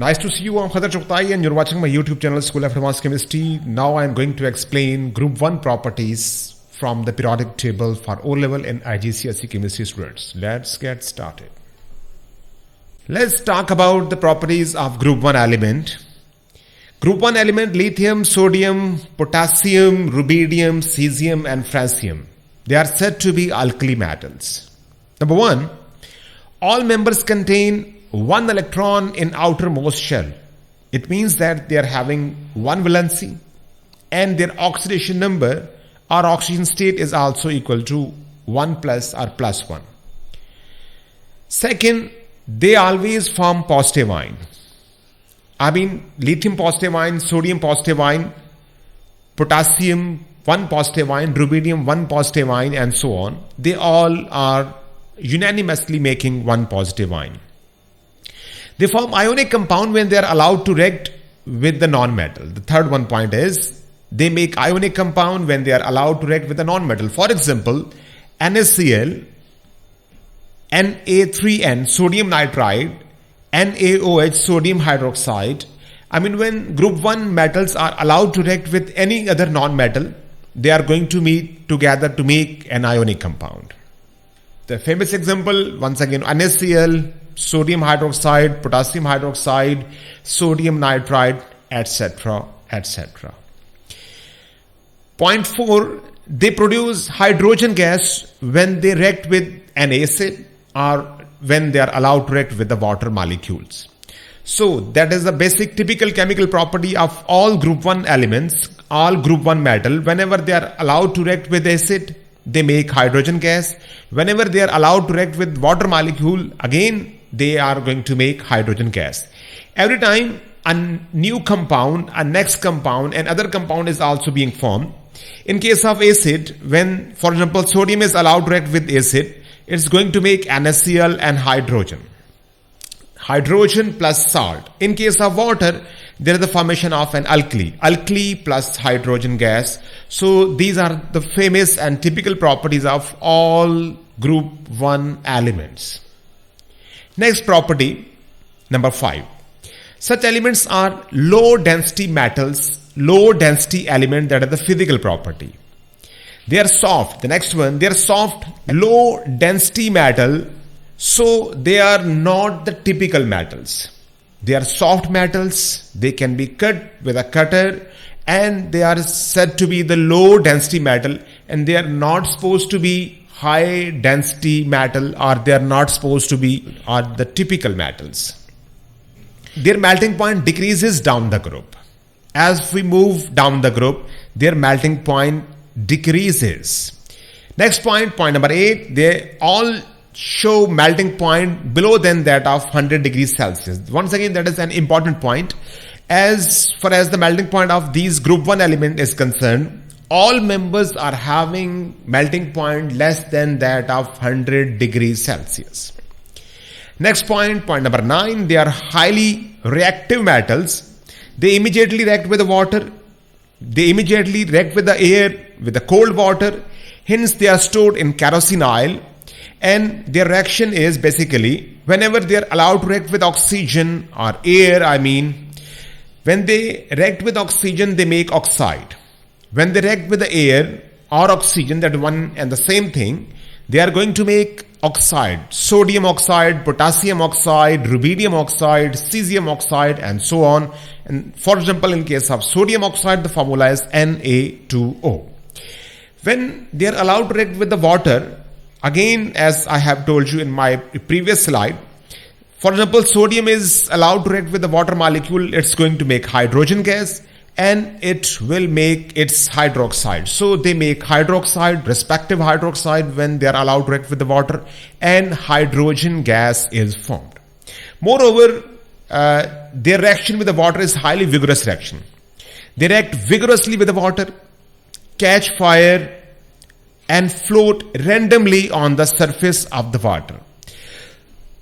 Nice to see you. I'm Khadar Choktai and you're watching my YouTube channel School of Advanced Chemistry. Now I'm going to explain Group 1 properties from the periodic table for O-level and IGCSE Chemistry students. Let's get started. Let's talk about the properties of Group 1 element. Group 1 element: lithium, sodium, potassium, rubidium, cesium and francium. They are said to be alkali metals. Number 1, all members contain one electron in outermost shell. It means that they are having one valency and their oxidation number or oxygen state is also equal to 1 plus or plus 1. Second, they always form positive ion. Lithium positive ion, sodium positive ion, potassium 1 positive ion, rubidium 1 positive ion and so on. They all are unanimously making one positive ion. They form ionic compound when they are allowed to react with the non-metal. The third one point is they make ionic compound when they are allowed to react with the non-metal. For example, NaCl, Na3N, sodium nitride, NaOH, sodium hydroxide. When Group 1 metals are allowed to react with any other non-metal, they are going to meet together to make an ionic compound. The famous example, once again, NaCl, sodium hydroxide, potassium hydroxide, sodium nitride, etc., etc. Point 4, they produce hydrogen gas when they react with an acid or when they are allowed to react with the water molecules. So that is the basic typical chemical property of all Group 1 elements, all Group 1 metal. Whenever they are allowed to react with acid, they make hydrogen gas. Whenever they are allowed to react with water molecule, again they are going to make hydrogen gas. Every time a new compound, a next compound, and other compound is also being formed. In case of acid, when for example sodium is allowed to react with acid, it's going to make NaCl and hydrogen. Hydrogen plus salt. In case of water, there is the formation of an alkali. Alkali plus hydrogen gas. So these are the famous and typical properties of all Group 1 elements. Next property, number 5. Such elements are low density metals, low density element, that is the physical property. They are soft. The next one, they are soft, low density metal. So they are not the typical metals. They are soft metals. They can be cut with a cutter and they are said to be the low density metal, and they are not supposed to be high density metal, or they are not supposed to be the typical metals. Their melting point decreases down the group. As we move down the group, their melting point decreases. Next point, point number 8, they all show melting point below than that of 100 degrees Celsius. Once again, that is an important point. As far as the melting point of these Group 1 element is concerned, all members are having melting point less than that of 100 degrees Celsius. Next point, point number 9, they are highly reactive metals. They immediately react with the water. They immediately react with the air, with the cold water. Hence, they are stored in kerosene oil. And their reaction is basically, whenever they are allowed to react with oxygen or air, when they react with oxygen, they make oxide. When they react with the air or oxygen, that one and the same thing, they are going to make oxide. Sodium oxide, potassium oxide, rubidium oxide, cesium oxide and so on. And for example, in case of sodium oxide, the formula is Na2O. When they are allowed to react with the water, again, as I have told you in my previous slide, for example, sodium is allowed to react with the water molecule. It's going to make hydrogen gas and it will make its hydroxide. So they make hydroxide, respective hydroxide, when they are allowed to react with the water, and hydrogen gas is formed. Moreover, their reaction with the water is highly vigorous reaction. They react vigorously with the water, catch fire, and float randomly on the surface of the water.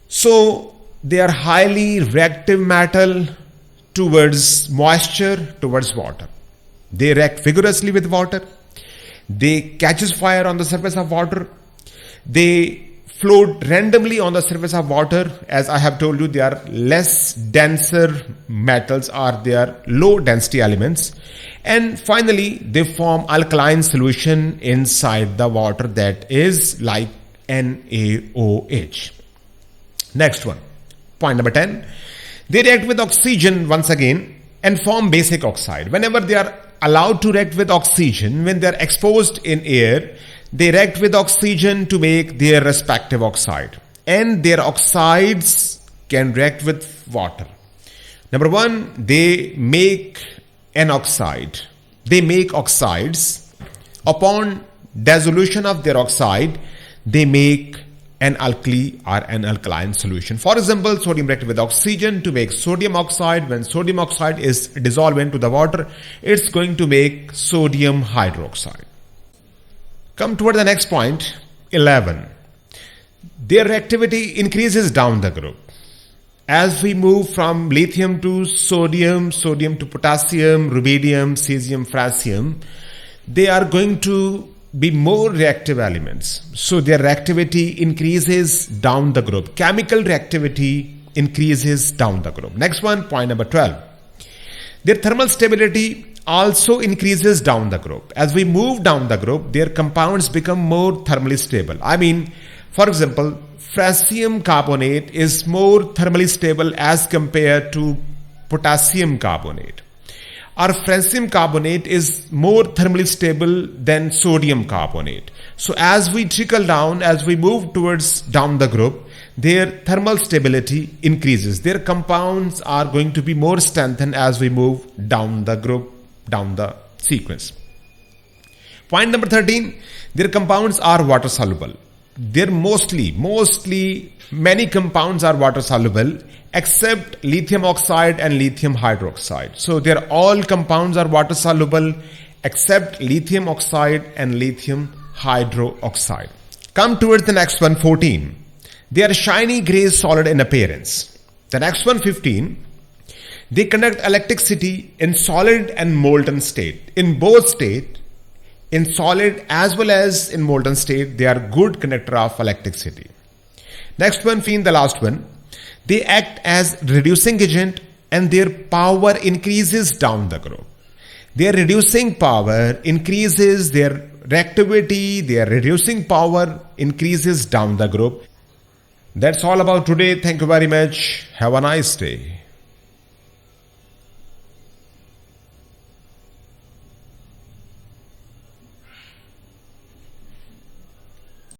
So they are highly reactive metal towards moisture, towards water. They react vigorously with water. They catches fire on the surface of water. They float randomly on the surface of water. As I have told you, they are less denser metals, or they are low density elements. And finally, they form alkaline solution inside the water, that is like NaOH. Next one, point number 10. They react with oxygen once again and form basic oxide. Whenever they are allowed to react with oxygen, when they are exposed in air, they react with oxygen to make their respective oxide. And their oxides can react with water. Number one, they make an oxide. They make oxides. Upon dissolution of their oxide, they make an alkali or an alkaline solution. For example, sodium reacts with oxygen to make sodium oxide. When sodium oxide is dissolved into the water, it's going to make sodium hydroxide. Come toward the next point, 11. Their reactivity increases down the group. As we move from lithium to sodium, sodium to potassium, rubidium, cesium, francium, they are going to be more reactive elements. So their reactivity increases down the group. Chemical reactivity increases down the group. Next one, point number 12. Their thermal stability also increases down the group. As we move down the group, their compounds become more thermally stable. I mean, for example, francium carbonate is more thermally stable as compared to potassium carbonate. Or francium carbonate is more thermally stable than sodium carbonate. So as we trickle down, as we move towards down the group, their thermal stability increases. Their compounds are going to be more strengthened as we move down the group, down the sequence. Point number 13, their compounds are water soluble. They're mostly many compounds are water soluble except lithium oxide and lithium hydroxide. So they're all compounds are water soluble except lithium oxide and lithium hydroxide. Come towards the next one, 14. They are shiny gray solid in appearance. The next one, 15. They conduct electricity in solid and molten state. In both state, in solid as well as in molten state, they are good conductor of electricity. Next one, being the last one. They act as reducing agent and their power increases down the group. Their reducing power increases their reactivity, their reducing power increases down the group. That's all about today. Thank you very much. Have a nice day.